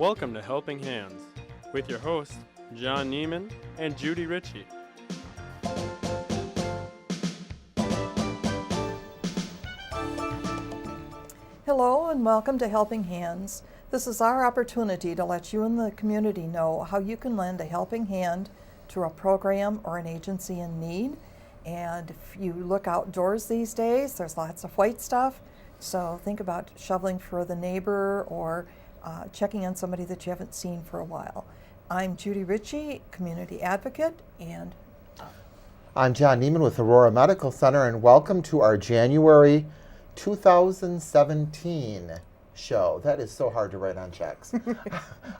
Welcome to Helping Hands with your hosts, John Neiman and Judy Ritchie. Hello and welcome to Helping Hands. This is our opportunity to let you and the community know how you can lend a helping hand to a program or an agency in need. And if you look outdoors these days, there's lots of white stuff. So think about shoveling for the neighbor or checking on somebody that you haven't seen for a while. I'm Judy Ritchie, community advocate, and I'm John Neiman with Aurora Medical Center, and welcome to our January 2017 show. That is so hard to write on checks,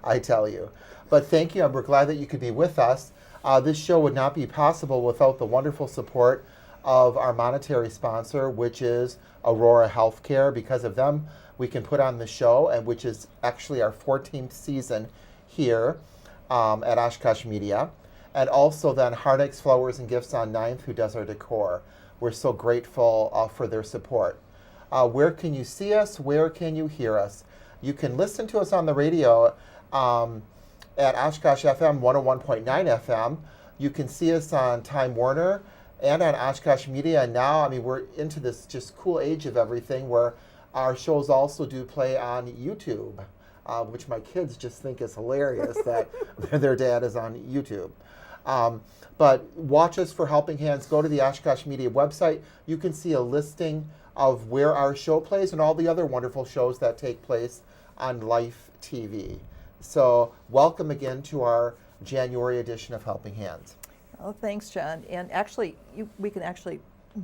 I tell you. But thank you, and we're glad that you could be with us. This show would not be possible without the wonderful support of our monetary sponsor, which is Aurora Healthcare. Because of them, we can put on the show, and which is actually our 14th season here at Oshkosh Media. And also then Hardex Flowers and Gifts on 9th, who does our decor. We're so grateful for their support. Where can you see us? Where can you hear us? You can listen to us on the radio at Oshkosh FM 101.9 FM. You can see us on Time Warner and on Oshkosh Media. And now, we're into this just cool age of everything where our shows also do play on YouTube, which my kids just think is hilarious that their dad is on YouTube. But watch us for Helping Hands. Go to the Oshkosh Media website. You can see a listing of where our show plays and all the other wonderful shows that take place on Life TV. So welcome again to our January edition of Helping Hands. oh, thanks, John. And actually, we can actually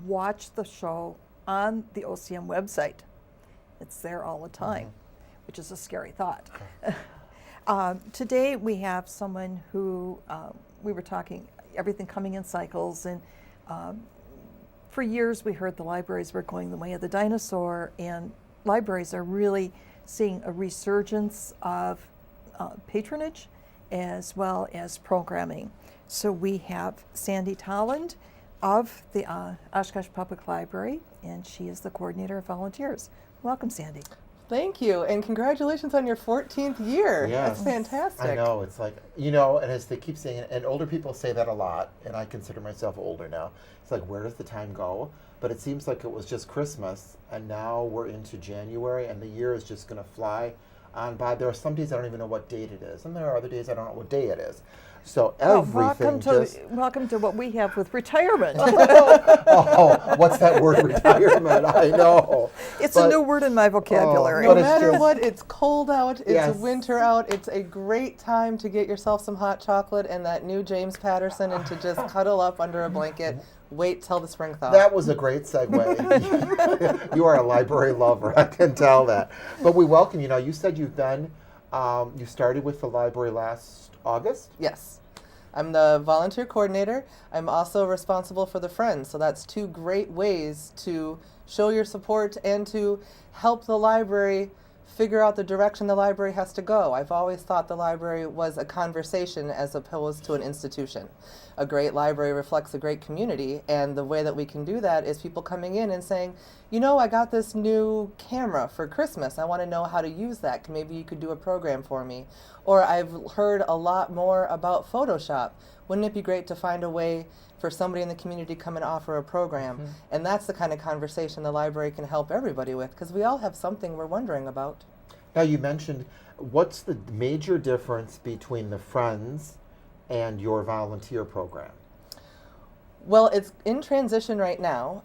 watch the show on the OCM website. It's there all the time, which is a scary thought. Today we have someone who, we were talking, everything coming in cycles, and for years we heard the libraries were going the way of the dinosaur, and libraries are really seeing a resurgence of patronage as well as programming. So we have Sandy Tolland of the Oshkosh Public Library, and she is the coordinator of volunteers. Welcome, Sandy. Thank you, and congratulations on your 14th year. Yes. That's fantastic. I know, it's like, and as they keep saying, and older people say that a lot, and I consider myself older now. It's like, where does the time go? But it seems like it was just Christmas, and now we're into January, and the year is just going to fly on by. There are some days I don't even know what date it is, and there are other days I don't know what day it is. So everything welcome to what we have with retirement. Oh, what's that word, retirement? I know. It's a new word in my vocabulary. No matter what, it's cold out, it's Yes. winter out, it's a great time to get yourself some hot chocolate and that new James Patterson and to just cuddle up under a blanket. Wait till the spring thaw. That was a great segue. You are a library lover, I can tell that. But we welcome you. Now, you said you've been, you started with the library last August? Yes. I'm the volunteer coordinator. I'm also responsible for the Friends. So that's two great ways to show your support and to help the library figure out the direction the library has to go. I've always thought the library was a conversation as opposed to an institution. A great library reflects a great community, and the way that we can do that is people coming in and saying, I got this new camera for Christmas. I want to know how to use that. Maybe you could do a program for me. Or I've heard a lot more about Photoshop. Wouldn't it be great to find a way for somebody in the community to come and offer a program? And that's the kind of conversation the library can help everybody with, because we all have something we're wondering about. Now, you mentioned, what's the major difference between the Friends and your volunteer program? Well, it's in transition right now.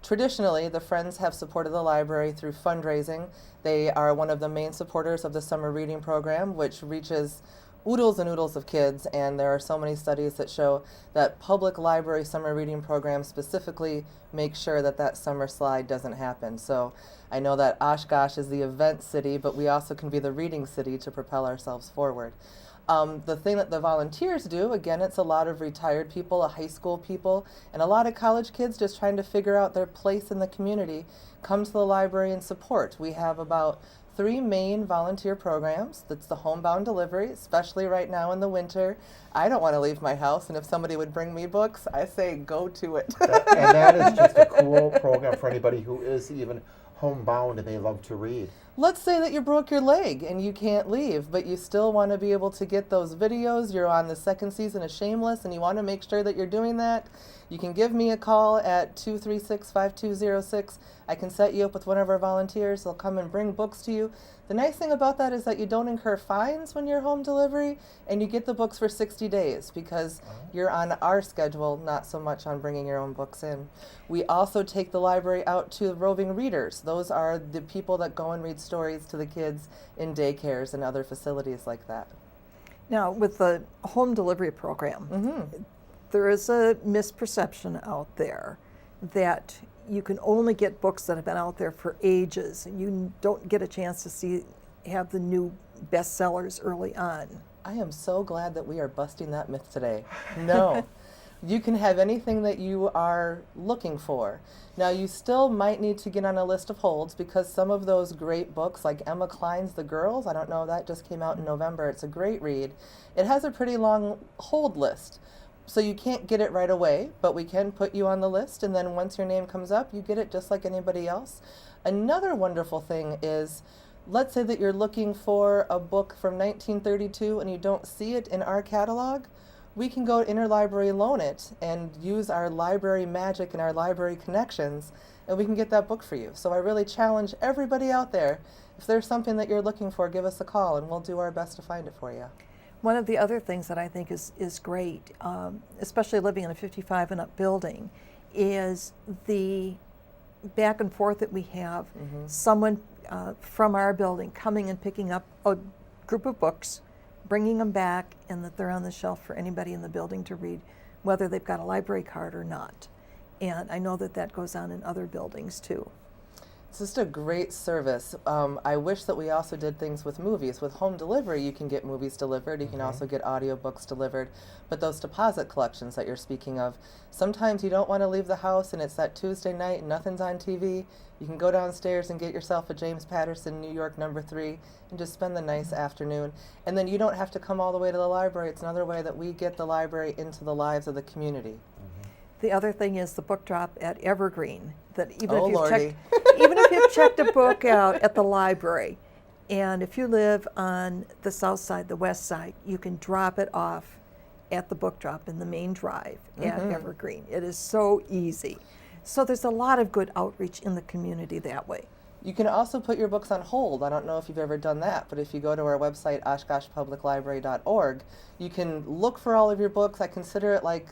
Traditionally, the Friends have supported the library through fundraising. They are one of the main supporters of the summer reading program, which reaches oodles and oodles of kids, and there are so many studies that show that public library summer reading programs specifically make sure that that summer slide doesn't happen. So I know that Oshkosh is the event city, but we also can be the reading city to propel ourselves forward. The thing that the volunteers do, again, it's a lot of retired people, high school people, and a lot of college kids just trying to figure out their place in the community, come to the library and support. We have about 3 main volunteer programs. That's the homebound delivery, especially right now in the winter. I don't want to leave my house, and if somebody would bring me books, I say go to it. And that is just a cool program for anybody who is even homebound and they love to read. Let's say that you broke your leg and you can't leave, but you still want to be able to get those videos. You're on the second season of Shameless and you want to make sure that you're doing that. You can give me a call at 236-5206. I can set you up with one of our volunteers. They'll come and bring books to you. The nice thing about that is that you don't incur fines when you're home delivery, and you get the books for 60 days because you're on our schedule, not so much on bringing your own books in. We also take the library out to roving readers. Those are the people that go and read stories to the kids in daycares and other facilities like that. Now, with the home delivery program, there is a misperception out there that you can only get books that have been out there for ages, and you don't get a chance to have the new bestsellers early on. I am so glad that we are busting that myth today. No. You can have anything that you are looking for. Now, you still might need to get on a list of holds because some of those great books, like Emma Cline's The Girls, I don't know, that just came out in November. It's a great read. It has a pretty long hold list. So you can't get it right away, but we can put you on the list, and then once your name comes up, you get it just like anybody else. Another wonderful thing is, let's say that you're looking for a book from 1932 and you don't see it in our catalog. We can go to Interlibrary Loan It and use our library magic and our library connections, and we can get that book for you. So I really challenge everybody out there, if there's something that you're looking for, give us a call and we'll do our best to find it for you. One of the other things that I think is great, especially living in a 55 and up building, is the back and forth that we have. Someone from our building coming and picking up a group of books, bringing them back, and that they're on the shelf for anybody in the building to read, whether they've got a library card or not. And I know that that goes on in other buildings too. It's just a great service. I wish that we also did things with movies. With home delivery, you can get movies delivered. You can also get audiobooks delivered. But those deposit collections that you're speaking of, sometimes you don't want to leave the house and it's that Tuesday night and nothing's on TV. You can go downstairs and get yourself a James Patterson New York #3 and just spend the nice afternoon. And then you don't have to come all the way to the library. It's another way that we get the library into the lives of the community. The other thing is the book drop at Evergreen. That even Lordy. if you've checked a book out at the library, and if you live on the south side, the west side, you can drop it off at the book drop in the main drive at Evergreen. It is so easy. So there's a lot of good outreach in the community that way. You can also put your books on hold. I don't know if you've ever done that, but if you go to our website, oshkoshpubliclibrary.org, you can look for all of your books. I consider it like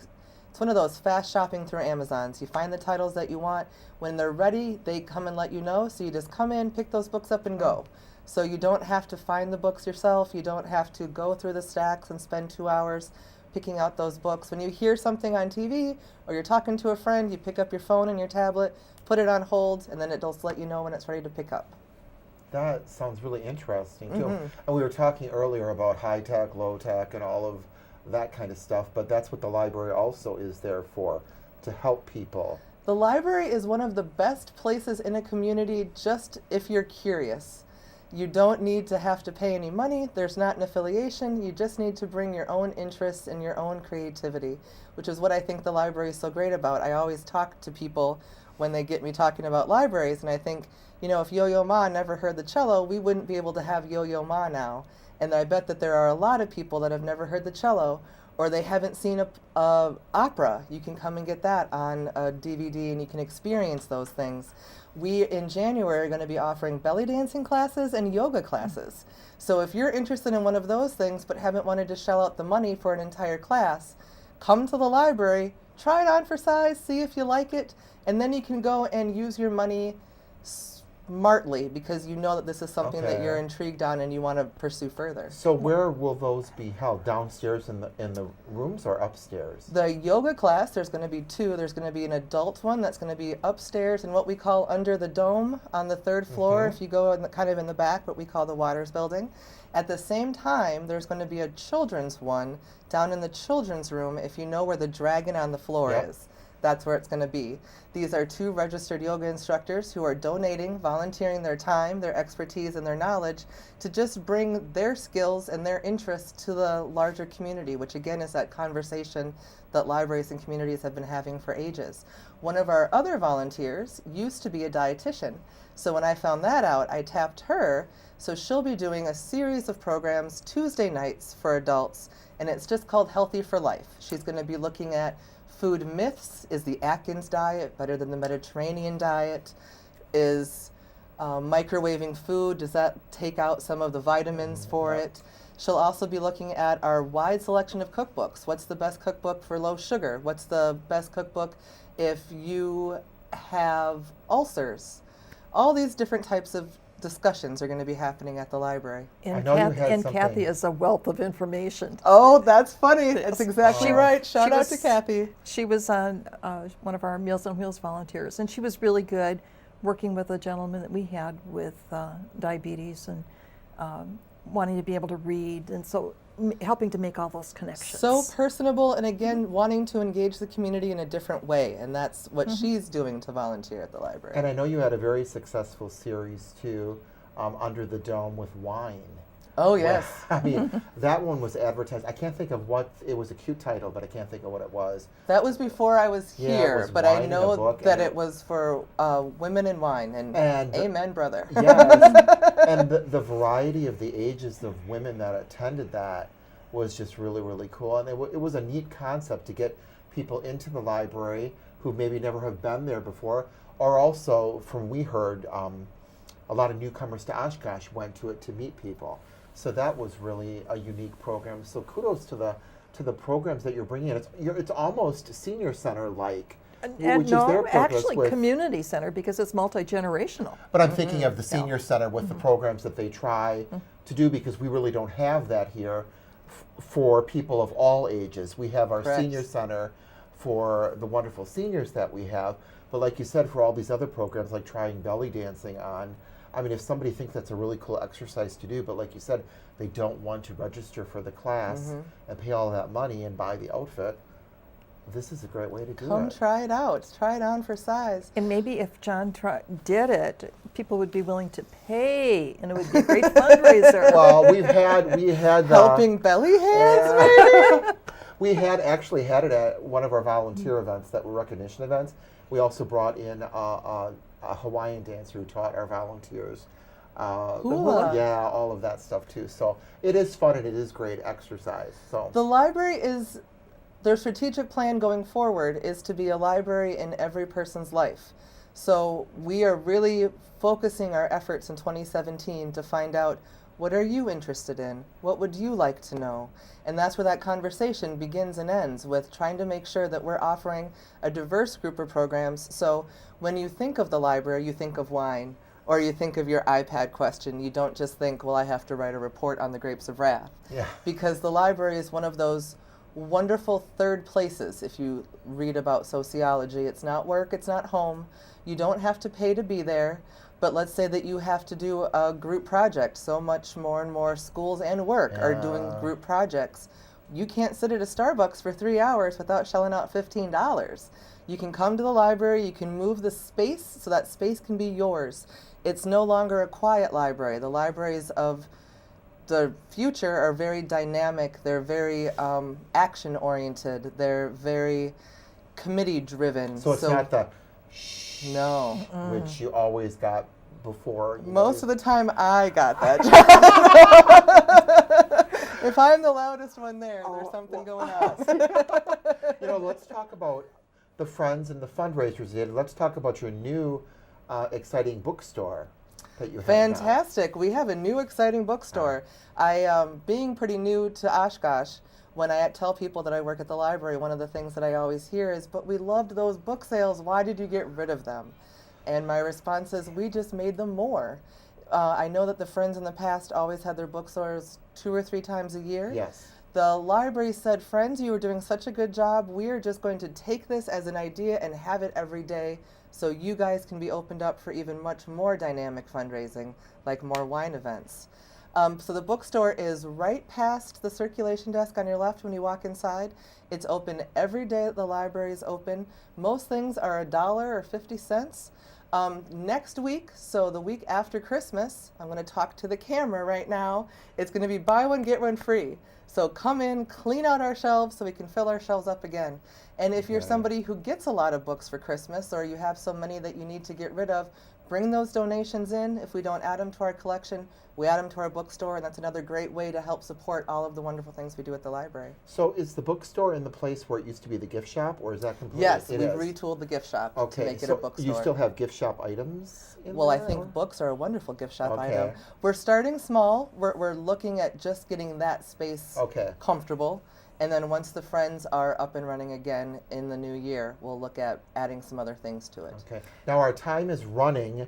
it's one of those fast shopping through Amazons. You find the titles that you want. When they're ready, they come and let you know. So you just come in, pick those books up, and go. So you don't have to find the books yourself. You don't have to go through the stacks and spend 2 hours picking out those books. When you hear something on TV or you're talking to a friend, you pick up your phone and your tablet, put it on hold, and then it'll let you know when it's ready to pick up. That sounds really interesting, too. And we were talking earlier about high tech, low tech, and all of that kind of stuff, but that's what the library also is there for, to help people. The library is one of the best places in a community just if you're curious. You don't need to have to pay any money. There's not an affiliation. You just need to bring your own interests and your own creativity, which is what I think the library is so great about. I always talk to people when they get me talking about libraries, and I think, you know, if Yo-Yo Ma never heard the cello, we wouldn't be able to have Yo-Yo Ma now. And I bet that there are a lot of people that have never heard the cello, or they haven't seen a opera. You can come and get that on a DVD, and you can experience those things. We, in January, are going to be offering belly dancing classes and yoga classes. So if you're interested in one of those things but haven't wanted to shell out the money for an entire class, come to the library, try it on for size, see if you like it, and then you can go and use your money smartly because you know that this is something that you're intrigued on and you want to pursue further. So where will those be held? Downstairs in the rooms or upstairs? The yoga class, there's going to be 2. There's going to be an adult one that's going to be upstairs in what we call under the dome on the 3rd floor. If you go in kind of in the back, what we call the Waters building. At the same time, there's going to be a children's one down in the children's room if you know where the dragon on the floor is. that's where it's going to be. These are 2 registered yoga instructors who are donating, volunteering their time, their expertise, and their knowledge to just bring their skills and their interests to the larger community, which again is that conversation that libraries and communities have been having for ages. One of our other volunteers used to be a dietitian. So when I found that out, I tapped her. So she'll be doing a series of programs Tuesday nights for adults, and it's just called Healthy for Life. She's going to be looking at food myths. Is the Atkins diet better than the Mediterranean diet? Is microwaving food, does that take out some of the vitamins for it? She'll also be looking at our wide selection of cookbooks. What's the best cookbook for low sugar? What's the best cookbook if you have ulcers? All these different types of discussions are going to be happening at the library. And, I know you had Kathy something. is a wealth of information. Oh, that's funny. That's exactly She- right. Shout she out was- to Kathy. She was on one of our Meals on Wheels volunteers, and she was really good working with a gentleman that we had with diabetes and wanting to be able to read, and so helping to make all those connections. So personable, and again, wanting to engage the community in a different way, and that's what she's doing to volunteer at the library. And I know you had a very successful series too, Under the Dome with wine. Oh, yes. I mean, that one was advertised. I can't think of what, it was a cute title, but I can't think of what it was. That was before I was Yeah, it here, was but wine I in a know book, that and it was for women in wine, and amen, brother. Yes, and the variety of the ages of women that attended that was just really, really cool. And it was a neat concept to get people into the library who maybe never have been there before, or also, from we heard, a lot of newcomers to Oshkosh went to it to meet people. So that was really a unique program. So kudos to the programs that you're bringing in. It's almost senior center like, and which no, is their purpose actually with community center, because it's multi-generational. But I'm thinking of the senior center with the programs that they try to do, because we really don't have that here for people of all ages. We have our Correct. senior center for the wonderful seniors that we have, but like you said, for all these other programs like trying belly dancing on, I mean, if somebody thinks that's a really cool exercise to do, but like you said, they don't want to register for the class and pay all that money and buy the outfit, this is a great way to do Come it. try it out. Try it on for size. And maybe if John did it, people would be willing to pay, and it would be a great fundraiser. Well, we had Helping belly hands, maybe? We had actually had it at one of our volunteer events that were recognition events. We also brought in a Hawaiian dancer who taught our volunteers. Hula. Yeah, all of that stuff too. So it is fun and it is great exercise. So The library is, their strategic plan going forward is to be a library in every person's life. So we are really focusing our efforts in 2017 to find out, what are you interested in? What would you like to know? And that's where that conversation begins and ends, with trying to make sure that we're offering a diverse group of programs. So when you think of the library, you think of wine, or you think of your iPad question. You don't just think, well, I have to write a report on the Grapes of Wrath. yeah, Because the library is one of those wonderful third places. If you read about sociology, it's not work, it's not home. You don't have to pay to be there. But let's say that you have to do a group project. So much more and more schools and work are doing Yeah. group projects. You can't sit at a Starbucks for 3 hours without shelling out $15. You can come to the library, you can move the space so that space can be yours. It's no longer a quiet library. The libraries of the future are very dynamic, they're very action-oriented, they're very committee-driven. so it's not the shh, No. which you always got before. Most of the time, I got that job. If I'm the loudest one there, there's something going on. Let's talk about the friends and the fundraisers you did. Let's talk about your new exciting bookstore that you have now. Fantastic. We have a new exciting bookstore. Being pretty new to Oshkosh, when I tell people that I work at the library, one of the things that I always hear is, but we loved those book sales. Why did you get rid of them? And my response is, we just made them more. I know that the Friends in the past always had their bookstores 2 or 3 times a year. Yes. The library said, Friends, you were doing such a good job. We are just going to take this as an idea and have it every day, so you guys can be opened up for even much more dynamic fundraising, like more wine events. So the bookstore is right past the circulation desk on your left when you walk inside. It's open every day that the library is open. Most things are $1 or 50 cents. Next week, so the week after Christmas, I'm going to talk to the camera right now. It's going to be buy one, get one free. So come in, clean out our shelves so we can fill our shelves up again. And if you're somebody who gets a lot of books for Christmas, or you have so many that you need to get rid of, bring those donations in. If we don't add them to our collection, we add them to our bookstore, and that's another great way to help support all of the wonderful things we do at the library. So is the bookstore in the place where it used to be the gift shop, or is that completely? Yes, it we've is. retooled the gift shop Okay, to make it so a bookstore. you still have gift shop items in Well, there, I think or? books are a wonderful gift shop Okay. item. We're starting small. We're looking at just getting that space Okay. comfortable. And then once the Friends are up and running again in the new year, we'll look at adding some other things to it. Okay. Now our time is running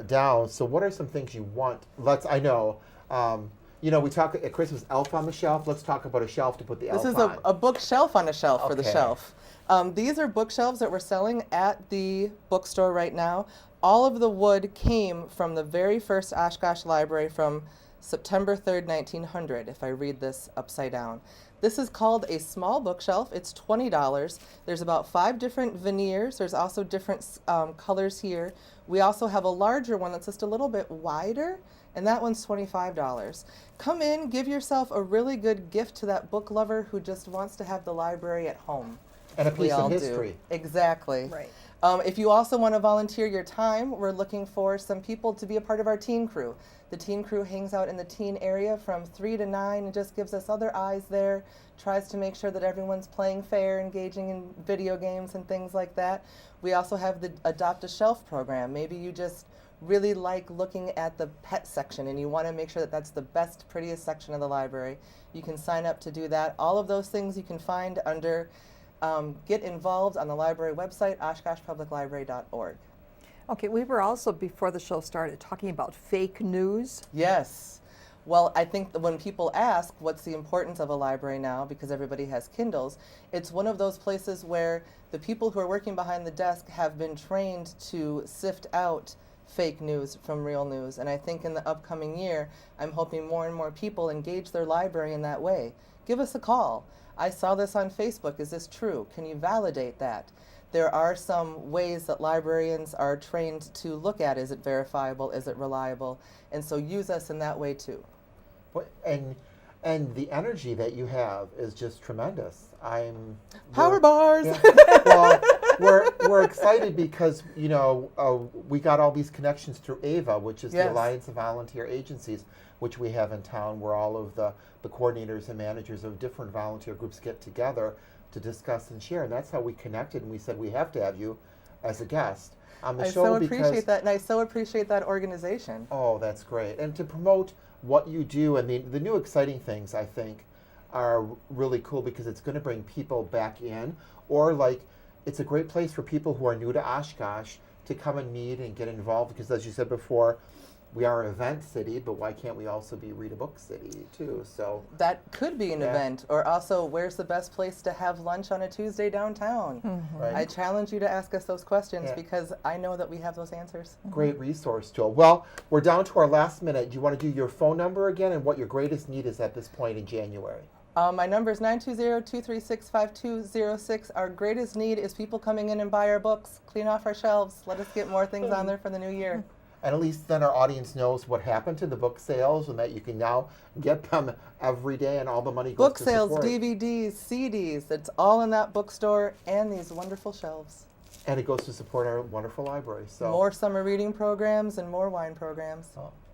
down. So what are some things you want? I know. We talk at Christmas elf on the shelf. Let's talk about a shelf to put the elf This is on. a bookshelf on a shelf for the Okay. shelf. These are bookshelves that we're selling at the bookstore right now. All of the wood came from the very first Oshkosh library from September 3rd, 1900, if I read this upside down. This is called a small bookshelf. It's $20. There's about 5 different veneers. There's also different colors here. We also have a larger one that's just a little bit wider, and that one's $25. Come in, give yourself a really good gift to that book lover who just wants to have the library at home. And a We piece all of do. history. Exactly. Right. If you also want to volunteer your time, we're looking for some people to be a part of our teen crew. The teen crew hangs out in the teen area from 3 to 9 and just gives us other eyes there, tries to make sure that everyone's playing fair, engaging in video games and things like that. We also have the Adopt a Shelf program. Maybe you just really like looking at the pet section and you want to make sure that that's the best, prettiest section of the library. You can sign up to do that. All of those things you can find under Get Involved on the library website, oshkoshpubliclibrary.org. Okay, we were also, before the show started, talking about fake news. Yes. Well, I think that when people ask what's the importance of a library now, because everybody has Kindles, it's one of those places where the people who are working behind the desk have been trained to sift out fake news from real news. And I think in the upcoming year, I'm hoping more and more people engage their library in that way. Give us a call. I saw this on Facebook. Is this true? Can you validate that? There are some ways that librarians are trained to look at, is it verifiable, is it reliable? And so use us in that way too. And the energy that you have is just tremendous. Power bars! Yeah. Well, we're excited because, we got all these connections through AVA, which is Yes. the Alliance of Volunteer Agencies, which we have in town, where all of the coordinators and managers of different volunteer groups get together to discuss and share. And that's how we connected, and we said we have to have you as a guest on the I show. so appreciate that, and I so appreciate that organization. Oh, that's great. And to promote what you do, and the new exciting things, I think, are really cool because it's going to bring people back in, or it's a great place for people who are new to Oshkosh to come and meet and get involved, because as you said before, we are an event city, but why can't we also be read a book city too? So That could be an Yeah. event, or also where's the best place to have lunch on a Tuesday downtown? right. I challenge you to ask us those questions Yeah. because I know that we have those answers. Great resource tool. Well, we're down to our last minute. Do you want to do your phone number again and what your greatest need is at this point in January? My number is 920-236-5206. Our greatest need is people coming in and buy our books, clean off our shelves, let us get more things on there for the new year. And at least then our audience knows what happened to the book sales and that you can now get them every day and all the money goes Book to sales, support. DVDs, CDs, it's all in that bookstore and these wonderful shelves. And it goes to support our wonderful library. So More summer reading programs and more wine programs.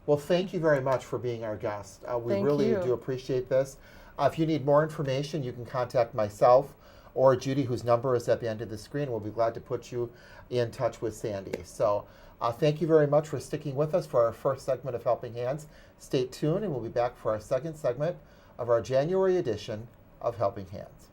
Well, thank you very much for being our guest. We Thank really you. do appreciate this. If you need more information, you can contact myself or Judy, whose number is at the end of the screen. We'll be glad to put you in touch with Sandy. So thank you very much for sticking with us for our first segment of Helping Hands. Stay tuned, and we'll be back for our second segment of our January edition of Helping Hands.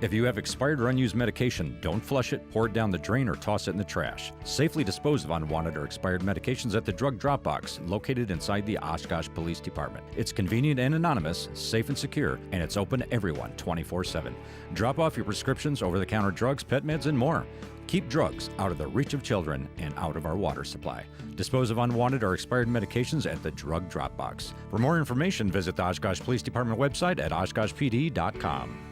If you have expired or unused medication, don't flush it, pour it down the drain, or toss it in the trash. Safely dispose of unwanted or expired medications at the drug drop box located inside the Oshkosh Police Department. It's convenient and anonymous, safe and secure, and it's open to everyone 24/7. Drop off your prescriptions, over-the-counter drugs, pet meds, and more. Keep drugs out of the reach of children and out of our water supply. Dispose of unwanted or expired medications at the drug drop box. For more information, visit the Oshkosh Police Department website at oshkoshpd.com.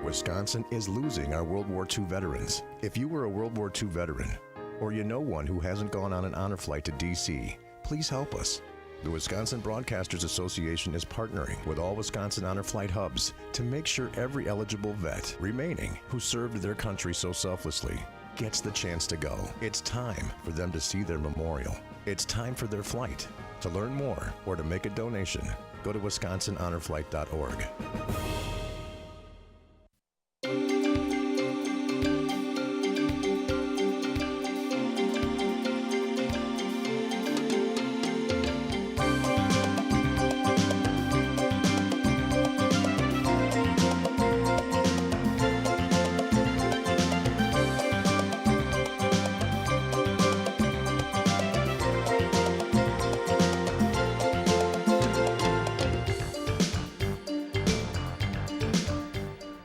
Wisconsin is losing our World War II veterans. If you were a World War II veteran, or you know one who hasn't gone on an honor flight to D.C., please help us. The Wisconsin Broadcasters Association is partnering with all Wisconsin Honor Flight hubs to make sure every eligible vet remaining who served their country so selflessly gets the chance to go. It's time for them to see their memorial. It's time for their flight. To learn more or to make a donation, go to wisconsinhonorflight.org.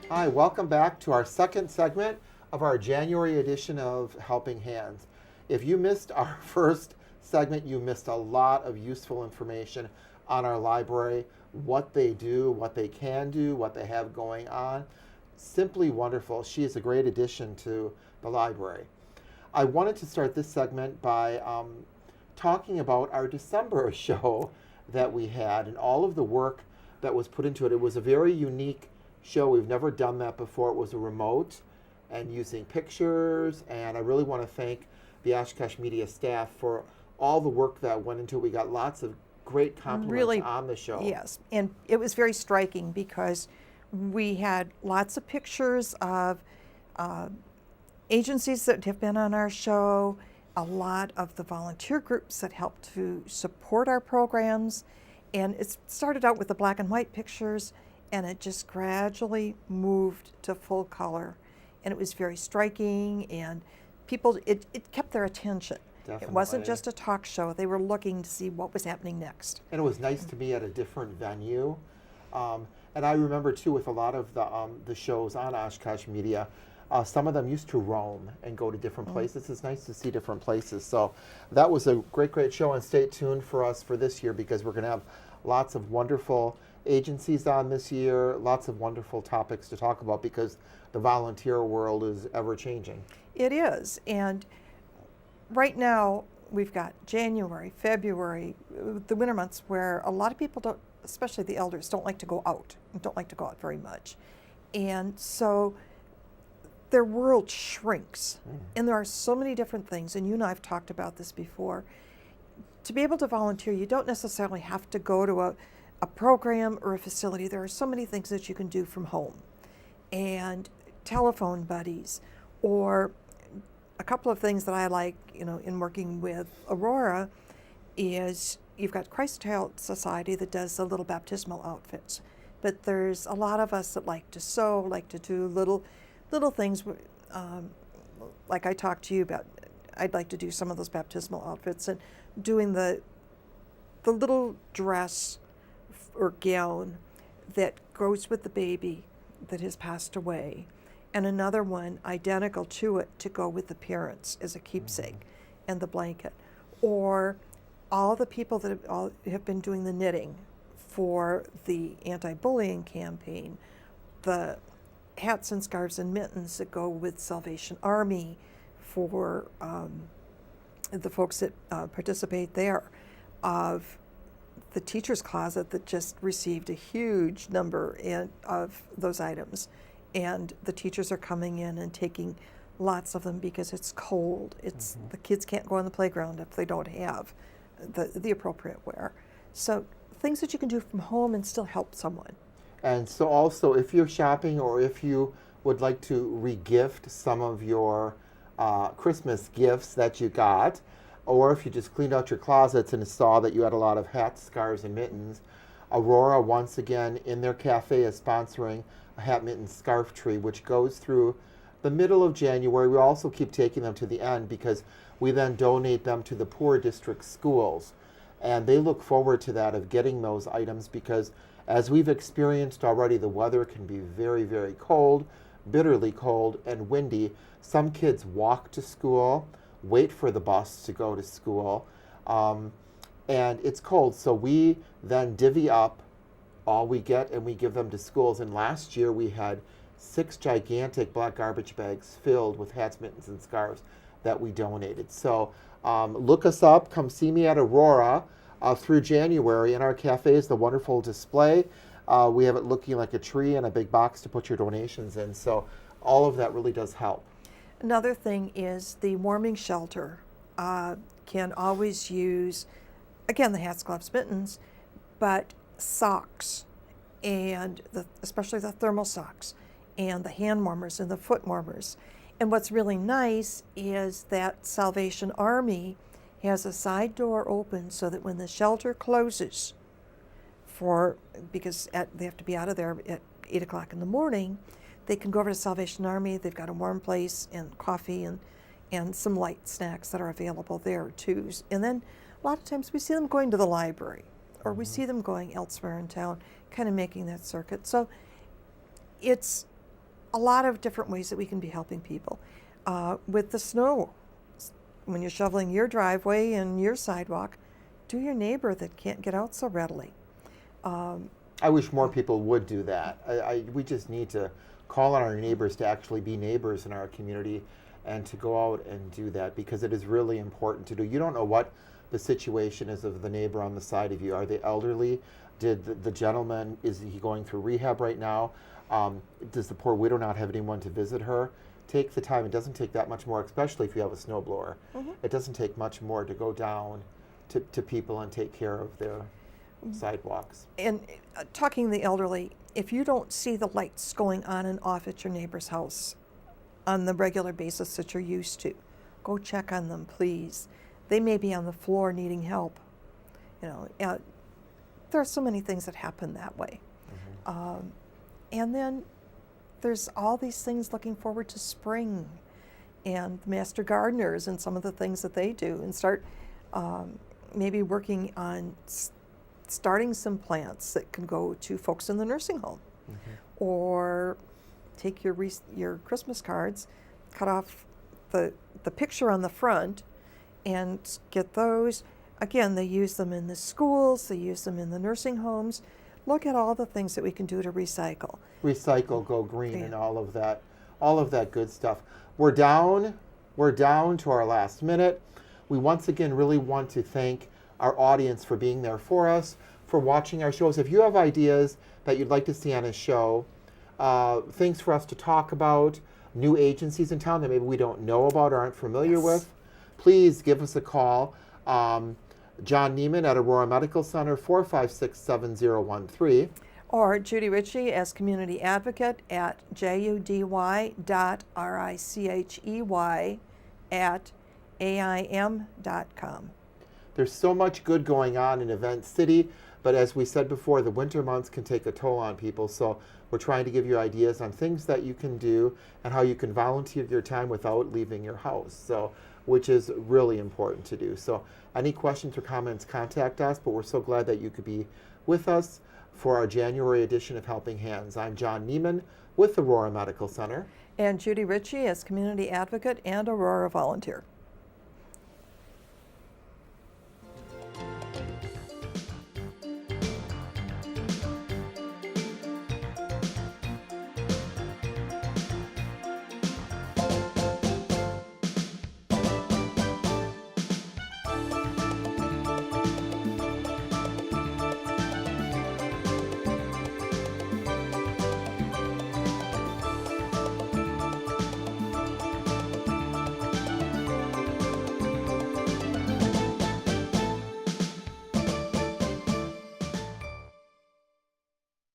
Hi, welcome back to our second segment of our January edition of Helping Hands. If you missed our first segment, you missed a lot of useful information on our library, what they do, what they can do, what they have going on. Simply wonderful. She is a great addition to the library. I wanted to start this segment by talking about our December show that we had and all of the work that was put into it. It was a very unique show. We've never done that before. It was a remote and using pictures, and I really want to thank the Oshkosh Media staff for all the work that went into it. We got lots of great compliments on the show. Yes, and it was very striking because we had lots of pictures of agencies that have been on our show, a lot of the volunteer groups that help to support our programs, and it started out with the black and white pictures, and it just gradually moved to full color. And it was very striking, and people, it kept their attention. Definitely. It wasn't just a talk show. They were looking to see what was happening next. And it was nice to be at a different venue. And I remember, too, with a lot of the shows on Oshkosh Media, some of them used to roam and go to different places. It's nice to see different places. So that was a great, great show. And stay tuned for us for this year, because we're going to have lots of wonderful agencies on this year, lots of wonderful topics to talk about, because the volunteer world is ever changing. It is, and right now we've got January, February, the winter months, where a lot of people don't, especially the elders, don't like to go out, and don't like to go out very much. And so their world shrinks. And there are so many different things, and you and I have talked about this before. To be able to volunteer, you don't necessarily have to go to a program or a facility. There are so many things that you can do from home, and telephone buddies, or a couple of things that I like, in working with Aurora, is you've got Christ Child Society that does the little baptismal outfits, but there's a lot of us that like to sew, like to do little things, like I talked to you about. I'd like to do some of those baptismal outfits, and doing the little dress or gown that goes with the baby that has passed away, and another one identical to it to go with the parents as a keepsake, and the blanket. Or all the people that have been doing the knitting for the anti-bullying campaign, the hats and scarves and mittens that go with Salvation Army for the folks that participate there, of the teacher's closet that just received a huge number of those items, and the teachers are coming in and taking lots of them because it's cold. It's the kids can't go on the playground if they don't have the appropriate wear. So things that you can do from home and still help someone. And so also, if you're shopping, or if you would like to re-gift some of your Christmas gifts that you got, or if you just cleaned out your closets and saw that you had a lot of hats, scarves, and mittens, Aurora, once again, in their cafe, is sponsoring hat mitten scarf tree, which goes through the middle of January. We also keep taking them to the end because we then donate them to the poor district schools. And they look forward to that, of getting those items, because as we've experienced already, the weather can be very, very cold, bitterly cold and windy. Some kids walk to school, wait for the bus to go to school, and it's cold. So we then divvy up all we get and we give them to schools. And last year we had 6 gigantic black garbage bags filled with hats, mittens, and scarves that we donated. So look us up, come see me at Aurora through January. In our cafe is the wonderful display. We have it looking like a tree and a big box to put your donations in. So all of that really does help. Another thing is the warming shelter can always use, again, the hats, gloves, mittens, but socks, and especially the thermal socks, and the hand warmers and the foot warmers. And what's really nice is that Salvation Army has a side door open so that when the shelter closes, because they have to be out of there at 8 o'clock in the morning, they can go over to Salvation Army. They've got a warm place and coffee and some light snacks that are available there too. And then a lot of times we see them going to the library, or we see them going elsewhere in town, kind of making that circuit. So it's a lot of different ways that we can be helping people. With the snow, when you're shoveling your driveway and your sidewalk, do your neighbor that can't get out so readily. I wish more people would do that. We just need to call on our neighbors to actually be neighbors in our community and to go out and do that, because it is really important to do. You don't know what the situation is of the neighbor on the side of you. Are they elderly? Did the gentleman, is he going through rehab right now? Does the poor widow not have anyone to visit her? Take the time. It doesn't take that much more, especially if you have a snowblower. It doesn't take much more to go down to people and take care of their sidewalks. And talking the elderly, if you don't see the lights going on and off at your neighbor's house on the regular basis that you're used to, go check on them, please. They may be on the floor needing help. There are so many things that happen that way. And then there's all these things looking forward to spring, and master gardeners and some of the things that they do, and start maybe working on starting some plants that can go to folks in the nursing home. Or take your Christmas cards, cut off the picture on the front and get those. Again, they use them in the schools, they use them in the nursing homes. Look at all the things that we can do to recycle. Recycle, go green, and all of that good stuff. We're down to our last minute. We once again really want to thank our audience for being there for us, for watching our shows. If you have ideas that you'd like to see on a show, things for us to talk about, new agencies in town that maybe we don't know about or aren't familiar with, please give us a call. John Neiman at Aurora Medical Center, 456-7013. Or Judy Ritchie as community advocate at judy.richey@aim.com. There's so much good going on in Event City, but as we said before, the winter months can take a toll on people, so we're trying to give you ideas on things that you can do and how you can volunteer your time without leaving your house, so which is really important to do. So any questions or comments, contact us, but we're so glad that you could be with us for our January edition of Helping Hands. I'm John Neiman with Aurora Medical Center. And Judy Ritchie as community advocate and Aurora volunteer.